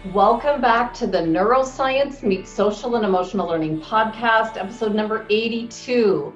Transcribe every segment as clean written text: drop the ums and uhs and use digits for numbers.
Welcome back to the Neuroscience Meets Social and Emotional Learning podcast, episode number 82.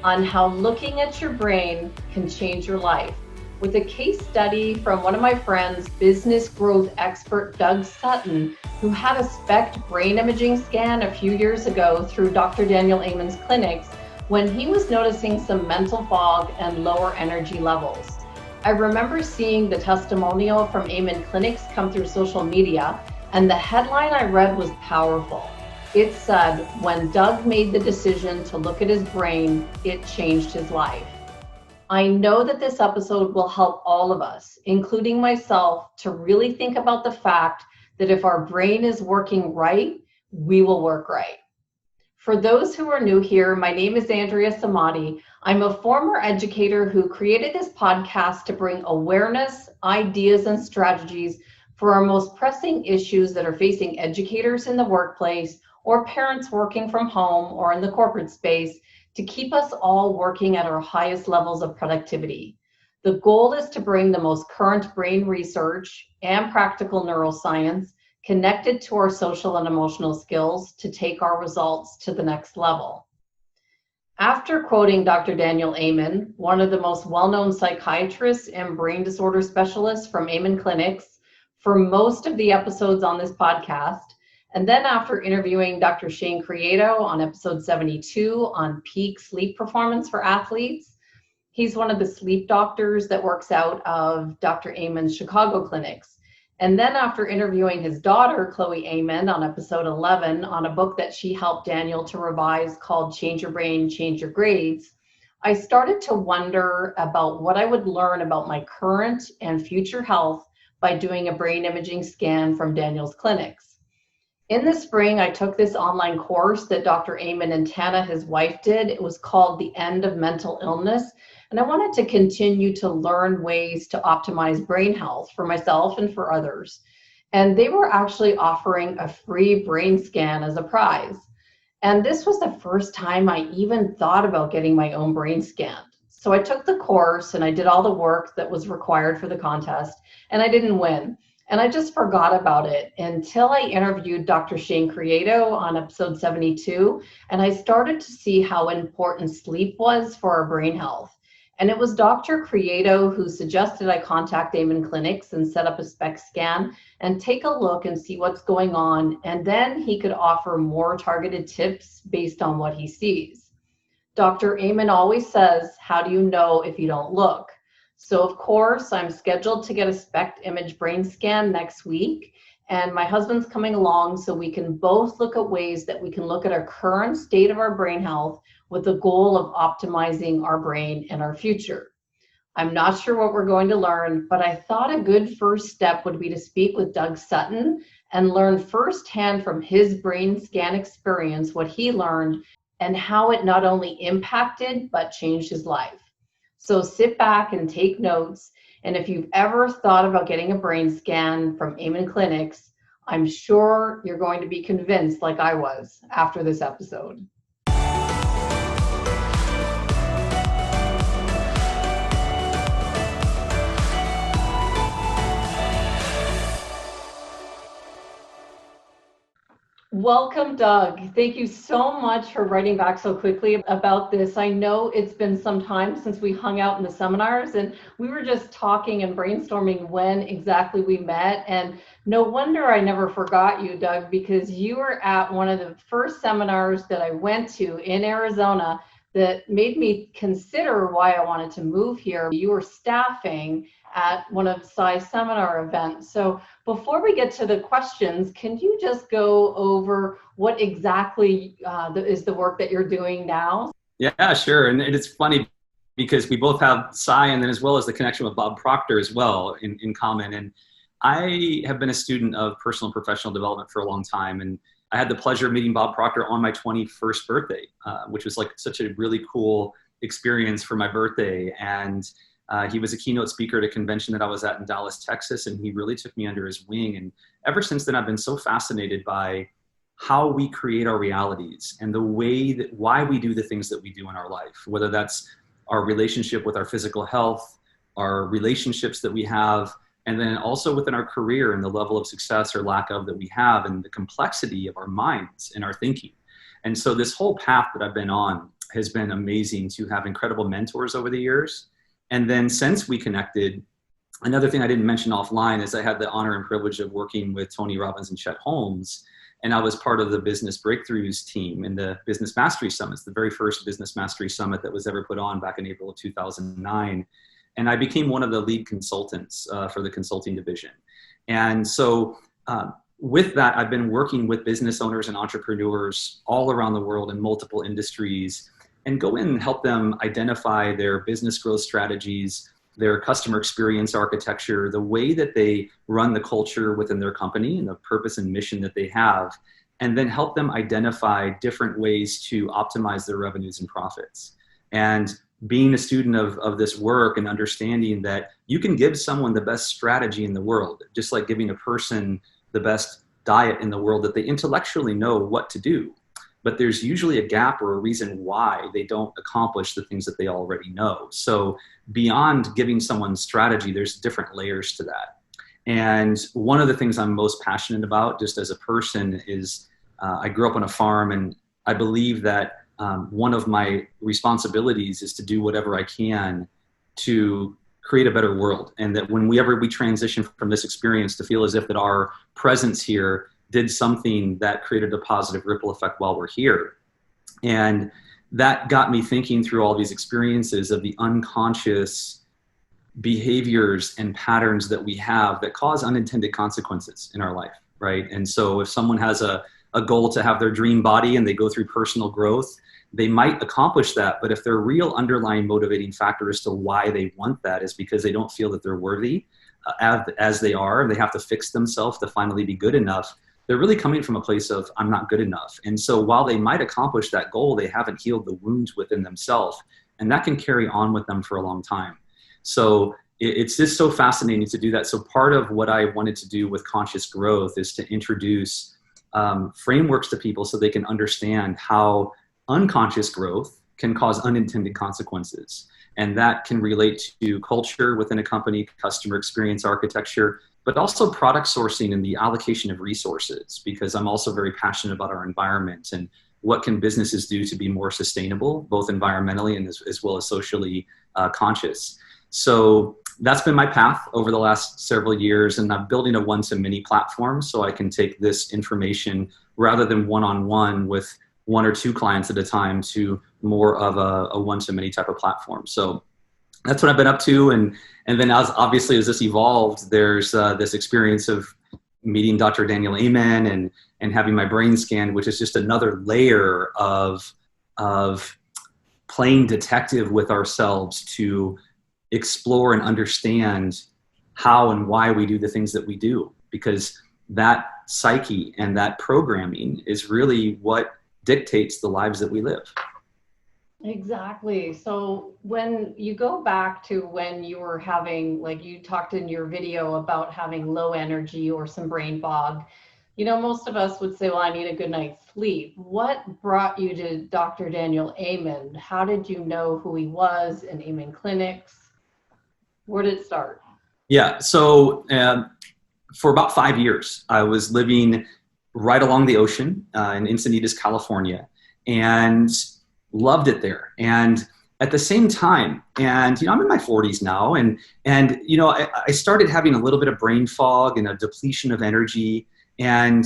On how looking at your brain can change your life, with a case study from one of my friends, business growth expert Doug Sutton, who had a SPECT brain imaging scan a few years ago through Dr. Daniel Amen's clinics when he was noticing some mental fog and lower energy levels. I remember seeing the testimonial from Amen Clinics come through social media, and the headline I read was powerful. It said, when Doug made the decision to look at his brain, it changed his life. I know that this episode will help all of us, including myself, to really think about the fact that if our brain is working right, we will work right. For those who are new here, my name is Andrea Samadi. I'm a former educator who created this podcast to bring awareness, ideas, and strategies for our most pressing issues that are facing educators in the workplace or parents working from home or in the corporate space, to keep us all working at our highest levels of productivity. The goal is to bring the most current brain research and practical neuroscience connected to our social and emotional skills to take our results to the next level. After quoting Dr. Daniel Amen, one of the most well-known psychiatrists and brain disorder specialists from Amen Clinics, for most of the episodes on this podcast, and then after interviewing Dr. Shane Creato on episode 72 on peak sleep performance for athletes, he's one of the sleep doctors that works out of Dr. Amen's Chicago clinics. And then after interviewing his daughter, Chloe Amen, on episode 11 on a book that she helped Daniel to revise called Change Your Brain, Change Your Grades, I started to wonder about what I would learn about my current and future health by doing a brain imaging scan from Daniel's clinics. In the spring, I took this online course that Dr. Amen and Tana, his wife, did. It was called The End of Mental Illness. And I wanted to continue to learn ways to optimize brain health for myself and for others. And they were actually offering a free brain scan as a prize. And this was the first time I even thought about getting my own brain scanned. So I took the course and I did all the work that was required for the contest, and I didn't win. And I just forgot about it until I interviewed Dr. Shane Creato on episode 72, and I started to see how important sleep was for our brain health. And it was Dr. Creato who suggested I contact Amen Clinics and set up a SPECT scan and take a look and see what's going on, and then he could offer more targeted tips based on what he sees. Dr. Amen always says, how do you know if you don't look? So of course, I'm scheduled to get a SPECT image brain scan next week, and my husband's coming along so we can both look at ways that we can look at our current state of our brain health with the goal of optimizing our brain and our future. I'm not sure what we're going to learn, but I thought a good first step would be to speak with Doug Sutton and learn firsthand from his brain scan experience what he learned and how it not only impacted but changed his life. So sit back and take notes. And if you've ever thought about getting a brain scan from Amen Clinics, I'm sure you're going to be convinced like I was after this episode. Welcome, Doug. Thank you so much for writing back so quickly about this. I know it's been some time since we hung out in the seminars, and we were just talking and brainstorming when exactly we met. And no wonder I never forgot you, Doug, because you were at one of the first seminars that I went to in Arizona that made me consider why I wanted to move here. You were staffing at one of Sai's seminar events. So before we get to the questions, can you just go over what exactly is the work that you're doing now? Yeah, sure. And it's funny because we both have Sai and then as well as the connection with Bob Proctor as well in common. And I have been a student of personal and professional development for a long time. And I had the pleasure of meeting Bob Proctor on my 21st birthday, which was like such a really cool experience for my birthday. And he was a keynote speaker at a convention that I was at in Dallas, Texas, and he really took me under his wing. And ever since then, I've been so fascinated by how we create our realities and the way that why we do the things that we do in our life, whether that's our relationship with our physical health, our relationships that we have, and then also within our career and the level of success or lack of that we have, and the complexity of our minds and our thinking. And so this whole path that I've been on has been amazing to have incredible mentors over the years. And then since we connected, another thing I didn't mention offline is I had the honor and privilege of working with Tony Robbins and Chet Holmes. And I was part of the Business Breakthroughs team in the Business Mastery Summits, the very first Business Mastery Summit that was ever put on back in April of 2009. And I became one of the lead consultants for the consulting division. And so with that, I've been working with business owners and entrepreneurs all around the world in multiple industries, and go in and help them identify their business growth strategies, their customer experience architecture, the way that they run the culture within their company and the purpose and mission that they have, and then help them identify different ways to optimize their revenues and profits. And being a student of this work and understanding that you can give someone the best strategy in the world, just like giving a person the best diet in the world, that they intellectually know what to do. But there's usually a gap or a reason why they don't accomplish the things that they already know. So beyond giving someone strategy, there's different layers to that. And one of the things I'm most passionate about just as a person is I grew up on a farm, and I believe that one of my responsibilities is to do whatever I can to create a better world. And that whenever we transition from this experience, to feel as if that our presence here did something that created a positive ripple effect while we're here. And that got me thinking through all these experiences of the unconscious behaviors and patterns that we have that cause unintended consequences in our life, right? And so if someone has a goal to have their dream body and they go through personal growth, they might accomplish that. But if their real underlying motivating factor as to why they want that is because they don't feel that they're worthy as they are, and they have to fix themselves to finally be good enough, they're really coming from a place of, I'm not good enough. And so while they might accomplish that goal, they haven't healed the wounds within themselves. And that can carry on with them for a long time. So it's just so fascinating to do that. So part of what I wanted to do with conscious growth is to introduce frameworks to people so they can understand how unconscious growth can cause unintended consequences. And that can relate to culture within a company, customer experience architecture, but also product sourcing and the allocation of resources, because I'm also very passionate about our environment and what can businesses do to be more sustainable, both environmentally and as well as socially conscious. So that's been my path over the last several years, and I'm building a one-to-many platform so I can take this information rather than one-on-one with one or two clients at a time to more of a one-to-many type of platform. So that's what I've been up to. And then obviously as this evolved, there's this experience of meeting Dr. Daniel Amen and having my brain scanned, which is just another layer of playing detective with ourselves to explore and understand how and why we do the things that we do. Because that psyche and that programming is really what dictates the lives that we live. Exactly. So when you go back to when you were having, like you talked in your video about having low energy or some brain fog, most of us would say, well, I need a good night's sleep. What brought you to Dr. Daniel Amen? How did you know who he was in Amen Clinics? Where did it start? Yeah. So for about 5 years, I was living right along the ocean in Encinitas, California, and loved it there. And at the same time, and I'm in my 40s now, and I started having a little bit of brain fog and a depletion of energy. And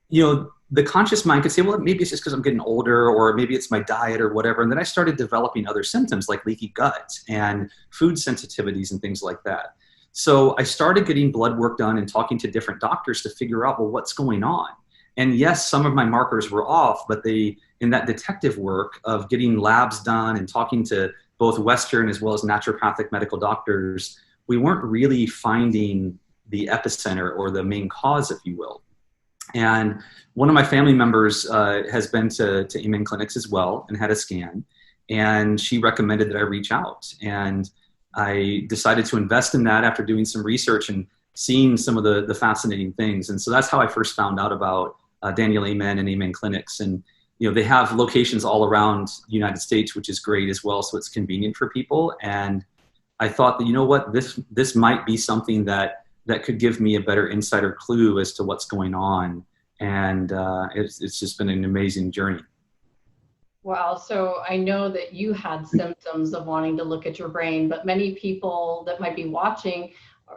the conscious mind could say, well, maybe it's just because I'm getting older, or maybe it's my diet or whatever. And then I started developing other symptoms like leaky gut and food sensitivities and things like that. So I started getting blood work done and talking to different doctors to figure out, well, what's going on? And yes, some of my markers were off, but in that detective work of getting labs done and talking to both Western as well as naturopathic medical doctors, we weren't really finding the epicenter or the main cause, if you will. And one of my family members has been to Amen Clinics as well and had a scan, and she recommended that I reach out. And I decided to invest in that after doing some research and seeing some of the fascinating things. And so that's how I first found out about Daniel Amen and Amen Clinics. And, they have locations all around the United States, which is great as well. So it's convenient for people. And I thought that, what, this might be something that could give me a better insider clue as to what's going on. And it's just been an amazing journey. Wow. So I know that you had symptoms of wanting to look at your brain, but many people that might be watching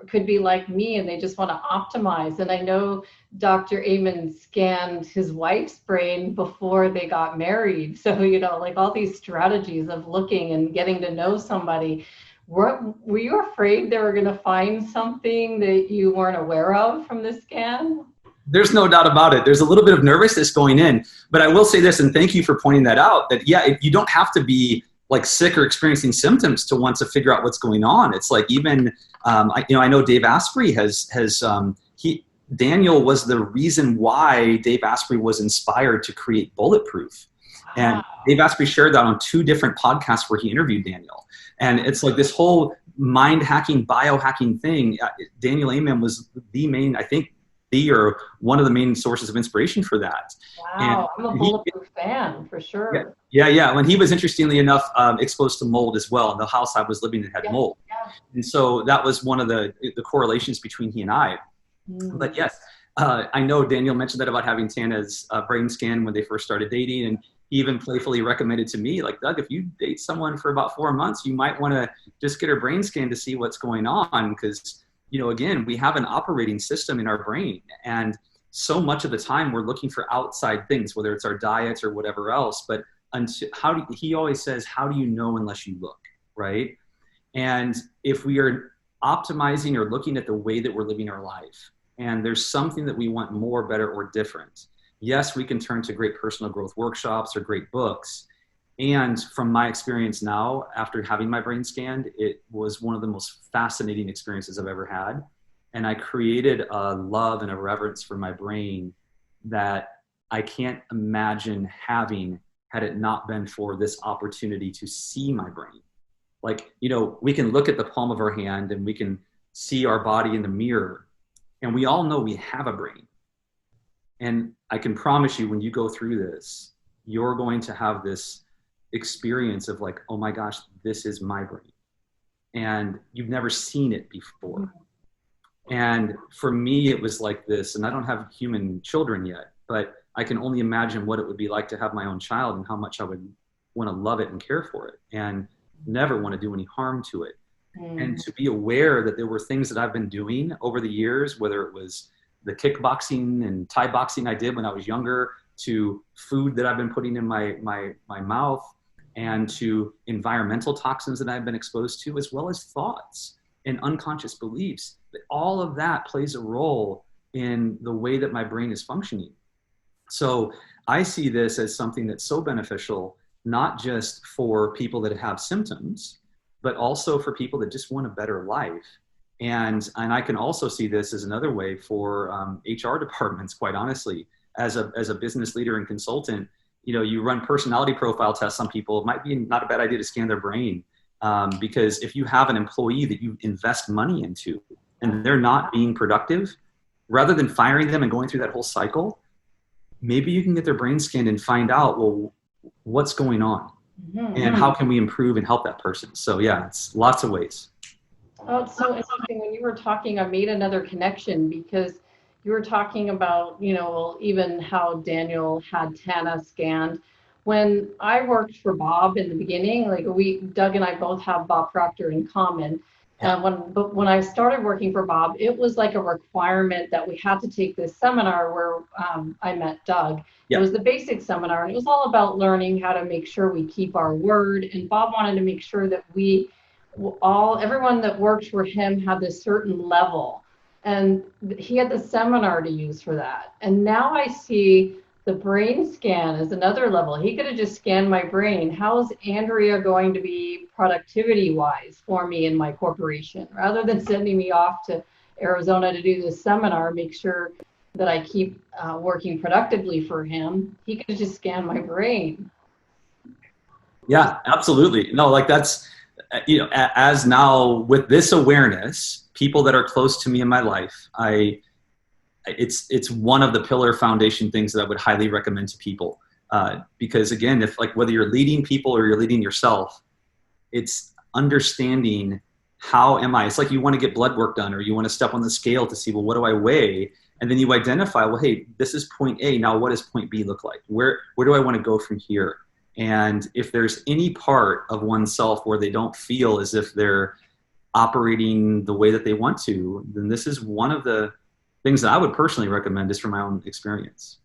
could be like me and they just want to optimize. And I know Dr. Amen scanned his wife's brain before they got married. So, like all these strategies of looking and getting to know somebody. Were you afraid they were going to find something that you weren't aware of from the scan? There's no doubt about it. There's a little bit of nervousness going in, but I will say this, and thank you for pointing that out, that you don't have to be like sick or experiencing symptoms to want to figure out what's going on. It's like even, I know Dave Asprey Daniel was the reason why Dave Asprey was inspired to create Bulletproof. And Dave Asprey shared that on 2 different podcasts where he interviewed Daniel. And it's like this whole mind hacking, biohacking thing. Daniel Amen was the main, I think, or one of the main sources of inspiration for that. Wow, I'm a Bulletproof fan for sure. Yeah. When he was, interestingly enough, exposed to mold as well. The house I was living in had mold. Yeah. And so that was one of the correlations between he and I. But yes, I know Daniel mentioned that about having Tana's brain scan when they first started dating. And he even playfully recommended to me, like, Doug, if you date someone for about 4 months, you might want to just get her brain scan to see what's going on. Because again, we have an operating system in our brain, and so much of the time we're looking for outside things, whether it's our diet or whatever else. But he always says, how do you know unless you look, right? And if we are optimizing or looking at the way that we're living our life, and there's something that we want more, better, or different, yes, we can turn to great personal growth workshops or great books. And from my experience now, after having my brain scanned, it was one of the most fascinating experiences I've ever had. And I created a love and a reverence for my brain that I can't imagine having had it not been for this opportunity to see my brain. Like, we can look at the palm of our hand and we can see our body in the mirror, and we all know we have a brain. And I can promise you, when you go through this, you're going to have this experience of like, oh my gosh, this is my brain. And you've never seen it before. And for me, it was like this, and I don't have human children yet, but I can only imagine what it would be like to have my own child and how much I would want to love it and care for it and never want to do any harm to it. And to be aware that there were things that I've been doing over the years, whether it was the kickboxing and Thai boxing I did when I was younger, to food that I've been putting in my mouth, and to environmental toxins that I've been exposed to, as well as thoughts and unconscious beliefs. All of that plays a role in the way that my brain is functioning. So I see this as something that's so beneficial, not just for people that have symptoms, but also for people that just want a better life. And I can also see this as another way for HR departments, quite honestly. As a business leader and consultant, you run personality profile tests on people. It might be not a bad idea to scan their brain, because if you have an employee that you invest money into and they're not being productive, rather than firing them and going through that whole cycle, maybe you can get their brain scanned and find out, well, what's going on and how can we improve and help that person. So yeah, it's lots of ways. Oh, it's so interesting. When you were talking, I made another connection because you were talking about, even how Daniel had Tana scanned. When I worked for Bob in the beginning, Doug and I both have Bob Proctor in common. But when I started working for Bob, it was like a requirement that we had to take this seminar where I met Doug. It was the basic seminar, and it was all about learning how to make sure we keep our word. And Bob wanted to make sure that everyone that worked for him had this certain level. And he had the seminar to use for that. And now I see the brain scan as another level. He could have just scanned my brain. How is Andrea going to be productivity-wise for me in my corporation? Rather than sending me off to Arizona to do this seminar, make sure that I keep working productively for him, he could just scan my brain. Yeah, absolutely. No, that's, as now with this awareness, people that are close to me in my life, it's one of the pillar foundation things that I would highly recommend to people. Because again, if like whether you're leading people or you're leading yourself, it's understanding how am I. It's like you want to get blood work done, or you want to step on the scale to see, well, what do I weigh? And then you identify, well, hey, this is point A. Now, what does point B look like? Where do I want to go from here? And if there's any part of oneself where they don't feel as if they're operating the way that they want to, then this is one of the things that I would personally recommend, just from my own experience.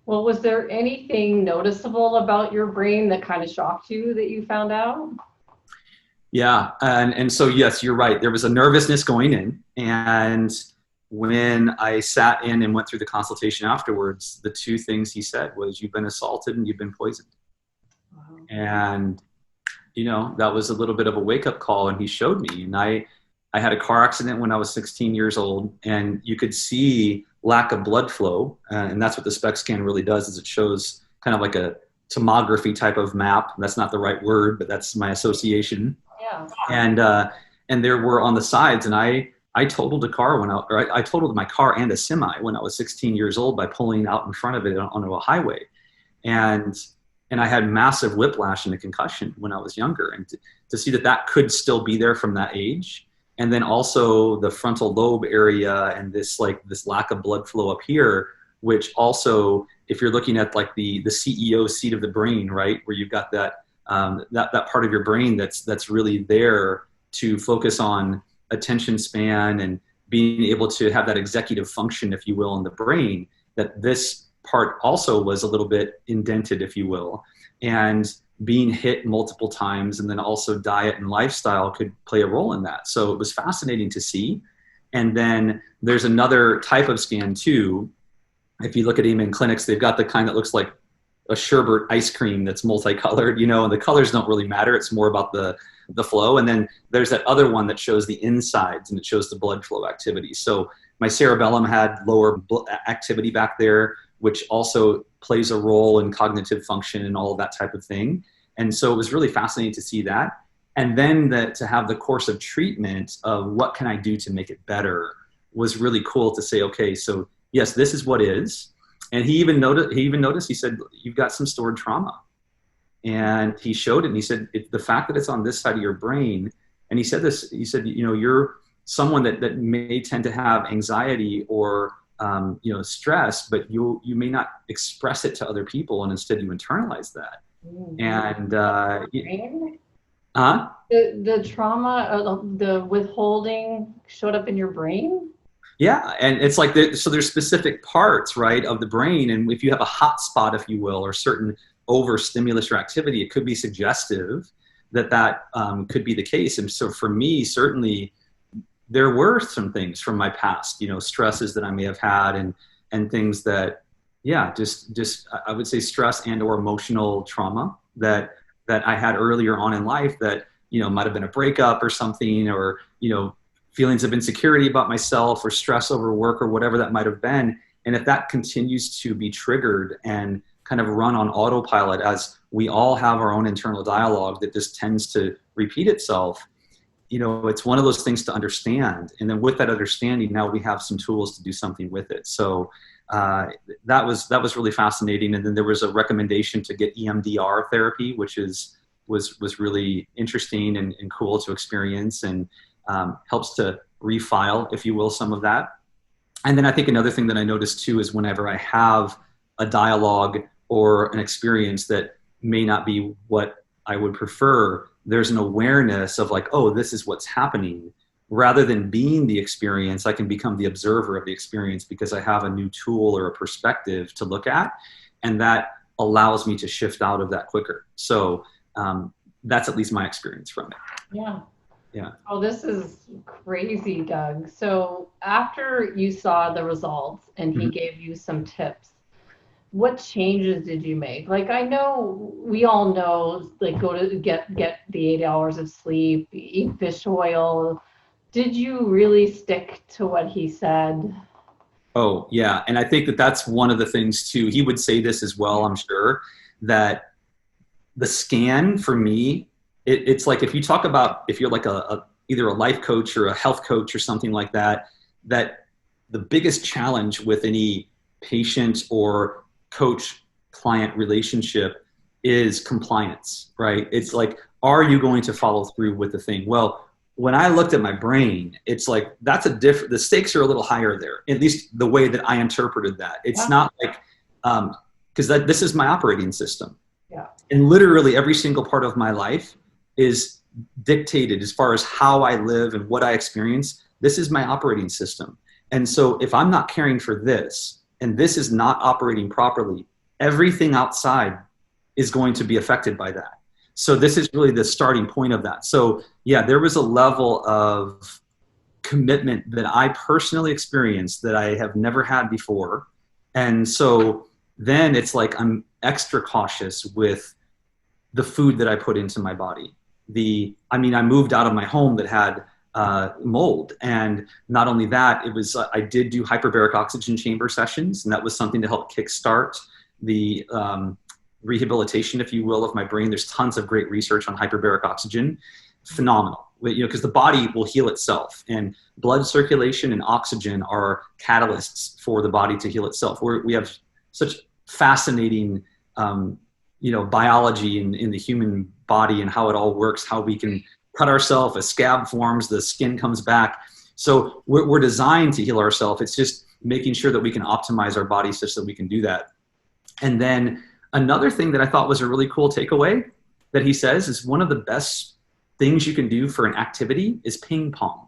Well, was there anything noticeable about your brain that kind of shocked you that you found out? Yeah, and so yes, you're right. There was a nervousness going in, and when I sat in and went through the consultation afterwards, the two things he said was, "You've been assaulted and you've been poisoned." Wow. And that was a little bit of a wake-up call, and he showed me. And I had a car accident when I was 16 years old, and you could see lack of blood flow, and that's what the SPECT scan really does, is it shows kind of like a tomography type of map. That's not the right word, but that's my association. Yeah. And there were on the sides, and I totaled a car I totaled my car and a semi when I was 16 years old by pulling out in front of it onto a highway. And I had massive whiplash and a concussion when I was younger. And to see that could still be there from that age. And then also the frontal lobe area and this lack of blood flow up here, which also, if you're looking at like the CEO seat of the brain, right, where you've got that part of your brain that's really there to focus on attention span and being able to have that executive function, if you will, in the brain, that this part also was a little bit indented, if you will, and being hit multiple times, and then also diet and lifestyle could play a role in that. So it was fascinating to see. And then there's another type of scan too. If you look at Amen Clinics, they've got the kind that looks like a sherbet ice cream that's multicolored, and the colors don't really matter. It's more about the flow. And then there's that other one that shows the insides, and it shows the blood flow activity. So my cerebellum had lower activity back there, which also plays a role in cognitive function and all of that type of thing. And so it was really fascinating to see that. And then to have the course of treatment of what can I do to make it better was really cool to say, okay, so yes, this is what is. And he even noticed, he said, you've got some stored trauma. And he showed it, and he said, the fact that it's on this side of your brain, and he said, you're someone that may tend to have anxiety or stress, but you may not express it to other people, and instead you internalize that. And the trauma, the withholding showed up in your brain. Yeah, and it's like so there's specific parts, right, of the brain, and if you have a hot spot, if you will, or certain overstimulus or activity, it could be suggestive that could be the case. And so for me, certainly, there were some things from my past, stresses that I may have had, and things that, yeah, just I would say stress and or emotional trauma that I had earlier on in life that might have been a breakup or something, or feelings of insecurity about myself or stress over work or whatever that might have been. And if that continues to be triggered and kind of run on autopilot, as we all have our own internal dialogue that just tends to repeat itself, it's one of those things to understand. And then with that understanding, now we have some tools to do something with it. So that was really fascinating. And then there was a recommendation to get EMDR therapy, which was really interesting and cool to experience, and helps to refile, if you will, some of that. And then I think another thing that I noticed too is whenever I have a dialogue or an experience that may not be what I would prefer, there's an awareness of like, oh, this is what's happening. Rather than being the experience, I can become the observer of the experience because I have a new tool or a perspective to look at. And that allows me to shift out of that quicker. So that's at least my experience from it. Yeah. Yeah. Oh, this is crazy, Doug. So after you saw the results and he gave you some tips, what changes did you make? Like, I know we all know, like, go to get the 8 hours of sleep, eat fish oil. Did you really stick to what he said? Oh, yeah. And I think that's one of the things too. He would say this as well, I'm sure, that the scan for me, it's like if you talk about, if you're like either a life coach or a health coach or something like that, that the biggest challenge with any patient or coach client relationship is compliance, right? It's like, are you going to follow through with the thing? Well, when I looked at my brain, it's like, that's a different, the stakes are a little higher there, at least the way that I interpreted that. It's Yeah. not like, because this is my operating system. Yeah. And literally every single part of my life is dictated as far as how I live and what I experience. This is my operating system. And so if I'm not caring for this, and this is not operating properly, everything outside is going to be affected by that. So this is really the starting point of that. So yeah, there was a level of commitment that I personally experienced that I have never had before. And so then it's like I'm extra cautious with the food that I put into my body. I moved out of my home that had mold. And not only that, I did do hyperbaric oxygen chamber sessions, and that was something to help kickstart the rehabilitation, if you will, of my brain. There's tons of great research on hyperbaric oxygen. Phenomenal, because the body will heal itself, and blood circulation and oxygen are catalysts for the body to heal itself. We have such fascinating, biology in the human body and how it all works, how we can cut ourselves, a scab forms, the skin comes back. So we're designed to heal ourselves. It's just making sure that we can optimize our body such that we can do that. And then another thing that I thought was a really cool takeaway that he says is one of the best things you can do for an activity is ping pong.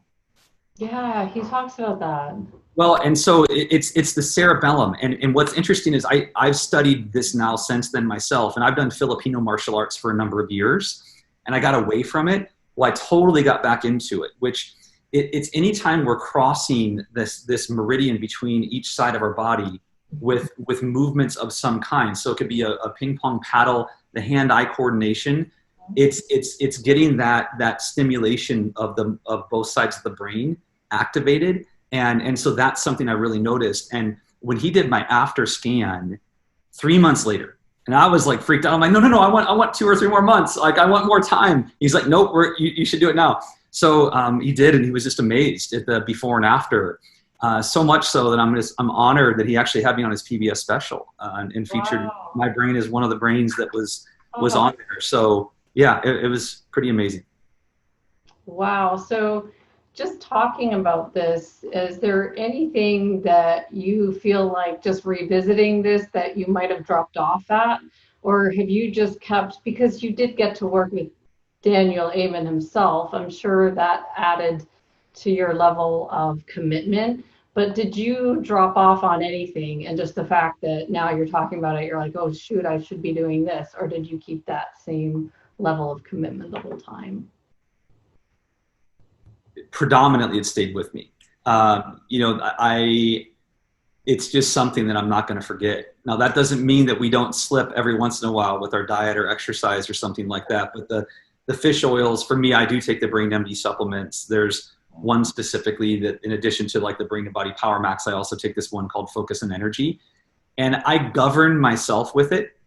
Yeah, he talks about that. Well, and so it's the cerebellum. And what's interesting is I've studied this now since then myself, and I've done Filipino martial arts for a number of years, and I got away from it. Well, I totally got back into it, which it's anytime we're crossing this meridian between each side of our body with movements of some kind. So it could be a ping pong paddle, the hand-eye coordination. It's getting that stimulation of both sides of the brain activated. And so that's something I really noticed. And when he did my after scan 3 months later, and I was like freaked out. I'm like, no, I want 2 or 3 more months. Like, I want more time. He's like, nope, you should do it now. So he did, and he was just amazed at the before and after. So much so that I'm honored that he actually had me on his PBS special and featured my brain as one of the brains that was on there. So yeah, it was pretty amazing. Wow. So just talking about this, is there anything that you feel like just revisiting this that you might have dropped off at? Or have you just kept, because you did get to work with Daniel Amen himself, I'm sure that added to your level of commitment, but did you drop off on anything? And just the fact that now you're talking about it, you're like, oh shoot, I should be doing this. Or did you keep that same level of commitment the whole time? Predominantly it stayed with me. It's just something that I'm not going to forget. Now, that doesn't mean that we don't slip every once in a while with our diet or exercise or something like that. But the fish oils, for me, I do take the Brain MD supplements. There's one specifically that, in addition to like the Brain and Body Power Max, I also take this one called Focus and Energy. And I govern myself with it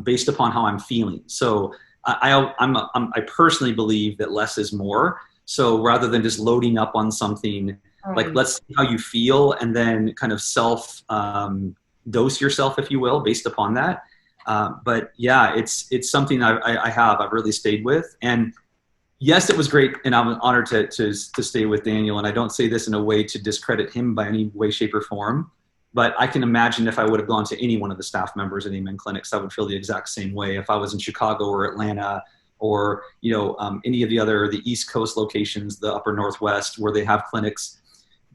based upon how I'm feeling. So I personally believe that less is more. So rather than just loading up on something, like, let's see how you feel, and then kind of dose yourself, if you will, based upon that. But yeah, it's something I've really stayed with. And yes, it was great, and I'm honored to stay with Daniel. And I don't say this in a way to discredit him by any way, shape, or form. But I can imagine if I would have gone to any one of the staff members at Amen Clinics, I would feel the exact same way. If I was in Chicago or Atlanta, or any of the East Coast locations, the upper Northwest, where they have clinics,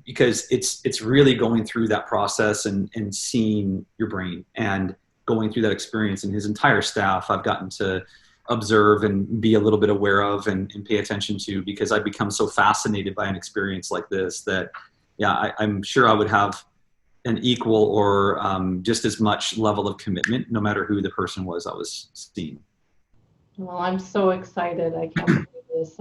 because it's really going through that process and seeing your brain and going through that experience. And his entire staff I've gotten to observe and be a little bit aware of and pay attention to, because I've become so fascinated by an experience like this that, yeah, I'm sure I would have an equal or just as much level of commitment no matter who the person was I was seeing. Well, I'm so excited. I can't believe this.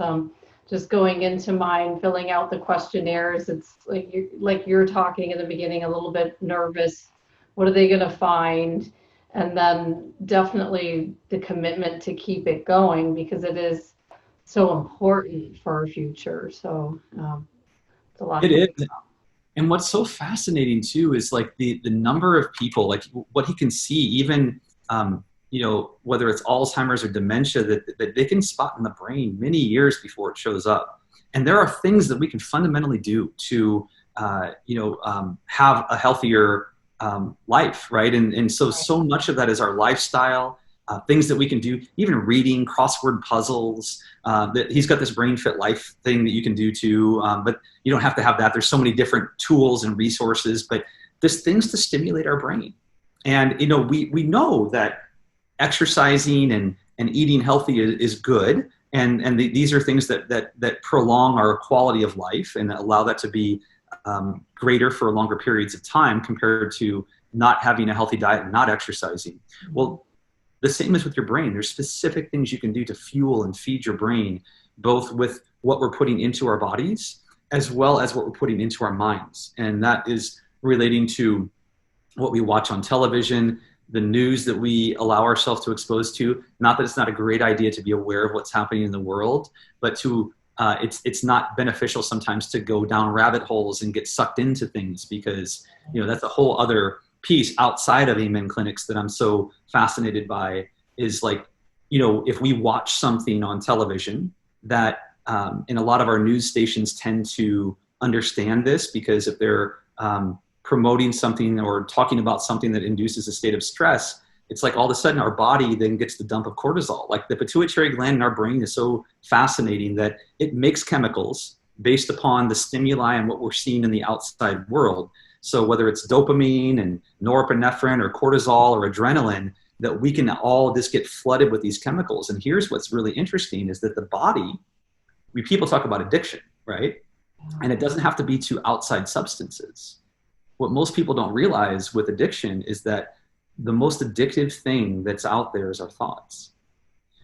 Just going into mine, filling out the questionnaires, it's like you're talking in the beginning, a little bit nervous. What are they going to find? And then definitely the commitment to keep it going, because it is so important for our future. So it's a lot. It is. And what's so fascinating too is like the number of people, like what he can see, even whether it's Alzheimer's or dementia, that they can spot in the brain many years before it shows up. And there are things that we can fundamentally do to have a healthier life, right? And so much of that is our lifestyle, things that we can do, even reading, crossword puzzles. That he's got this Brain Fit Life thing that you can do too, but you don't have to have that. There's so many different tools and resources, but there's things to stimulate our brain. And we know that exercising and eating healthy is good, and these are things that prolong our quality of life and allow that to be greater for longer periods of time compared to not having a healthy diet and not exercising. Well, the same as with your brain. There's specific things you can do to fuel and feed your brain, both with what we're putting into our bodies as well as what we're putting into our minds. And that is relating to what we watch on television, the news that we allow ourselves to expose to. Not that it's not a great idea to be aware of what's happening in the world, but it's not beneficial sometimes to go down rabbit holes and get sucked into things, because that's a whole other piece outside of Amen Clinics that I'm so fascinated by, is like, if we watch something on television that, and a lot of our news stations tend to understand this, because if they're promoting something or talking about something that induces a state of stress, it's like all of a sudden our body then gets the dump of cortisol. Like the pituitary gland in our brain is so fascinating that it makes chemicals based upon the stimuli and what we're seeing in the outside world. So whether it's dopamine and norepinephrine or cortisol or adrenaline, that we can all just get flooded with these chemicals. And here's what's really interesting is that the body, people talk about addiction, right? And it doesn't have to be to outside substances. What most people don't realize with addiction is that the most addictive thing that's out there is our thoughts.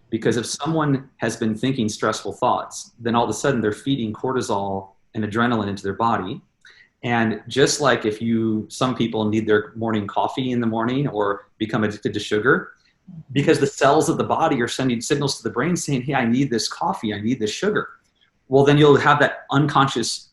Because if someone has been thinking stressful thoughts, then all of a sudden they're feeding cortisol and adrenaline into their body. And just like some people need their morning coffee in the morning or become addicted to sugar, because the cells of the body are sending signals to the brain saying, hey, I need this coffee, I need this sugar. Well, then you'll have that unconscious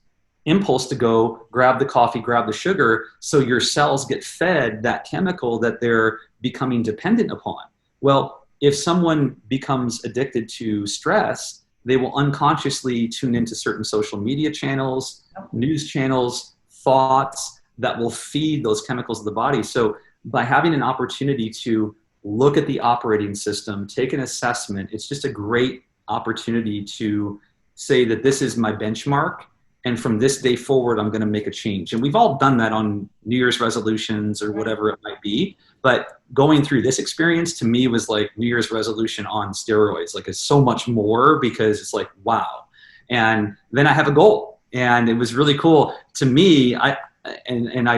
impulse to go grab the coffee, grab the sugar, so your cells get fed that chemical that they're becoming dependent upon. Well, if someone becomes addicted to stress, they will unconsciously tune into certain social media channels, news channels, thoughts that will feed those chemicals of the body. So by having an opportunity to look at the operating system, take an assessment, it's just a great opportunity to say that this is my benchmark, and from this day forward, I'm going to make a change. And we've all done that on New Year's resolutions or whatever it might be. But going through this experience to me was like New Year's resolution on steroids. Like it's so much more, because it's like, wow. And then I have a goal. And it was really cool to me. I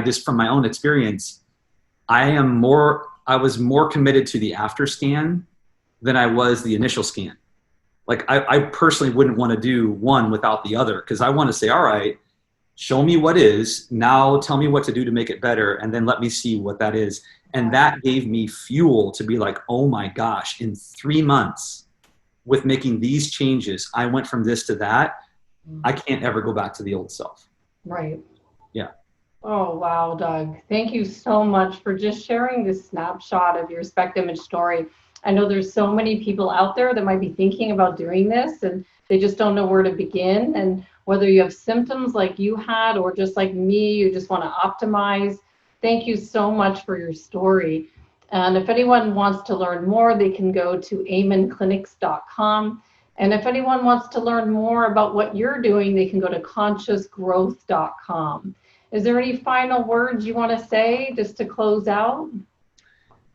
just, from my own experience, I was more committed to the after scan than I was the initial scan. Like I personally wouldn't want to do one without the other, because I want to say, all right, show me what is, now tell me what to do to make it better, and then let me see what that is. And that gave me fuel to be like, oh my gosh, in 3 months with making these changes, I went from this to that. I can't ever go back to the old self. Right. Yeah. Oh, wow, Doug. Thank you so much for just sharing this snapshot of your SPECT image story. I know there's so many people out there that might be thinking about doing this, and they just don't know where to begin. And whether you have symptoms like you had, or just like me, you just want to optimize. Thank you so much for your story. And if anyone wants to learn more, they can go to amenclinics.com. And if anyone wants to learn more about what you're doing, they can go to consciousgrowth.com. Is there any final words you want to say just to close out?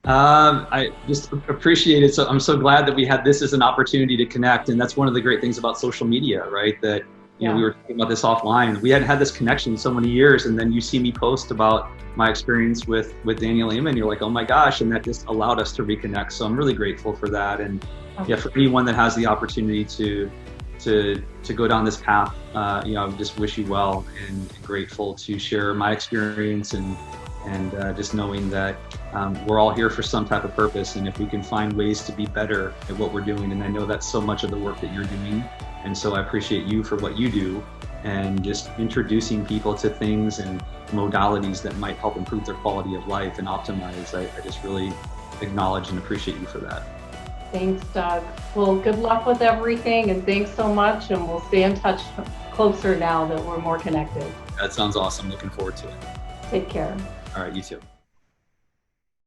I just appreciate it. So I'm so glad that we had this as an opportunity to connect. And that's one of the great things about social media, right? That, you know, we were talking about this offline. We hadn't had this connection in so many years. And then you see me post about my experience with Daniel Amen. You're like, oh my gosh. And that just allowed us to reconnect. So I'm really grateful for that. And yeah, for anyone that has the opportunity to go down this path, you know, I just wish you well, and grateful to share my experience and just knowing that we're all here for some type of purpose, and if we can find ways to be better at what we're doing, and I know that's so much of the work that you're doing, and so I appreciate you for what you do, and just introducing people to things and modalities that might help improve their quality of life and optimize. I just really acknowledge and appreciate you for that. Thanks, Doug. Well, good luck with everything, and thanks so much, and we'll stay in touch closer now that we're more connected. That sounds awesome. Looking forward to it. Take care. All right, you too.